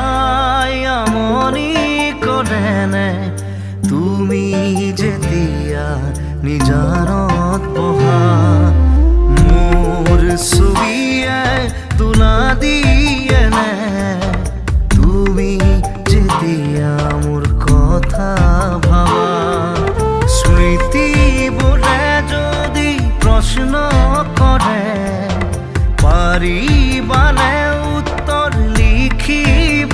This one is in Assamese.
চাই আমনি কৰেনে তুমি যেতিয়া নিজানত বহা মোৰ ছবিয়ে তোলা দিয়েনে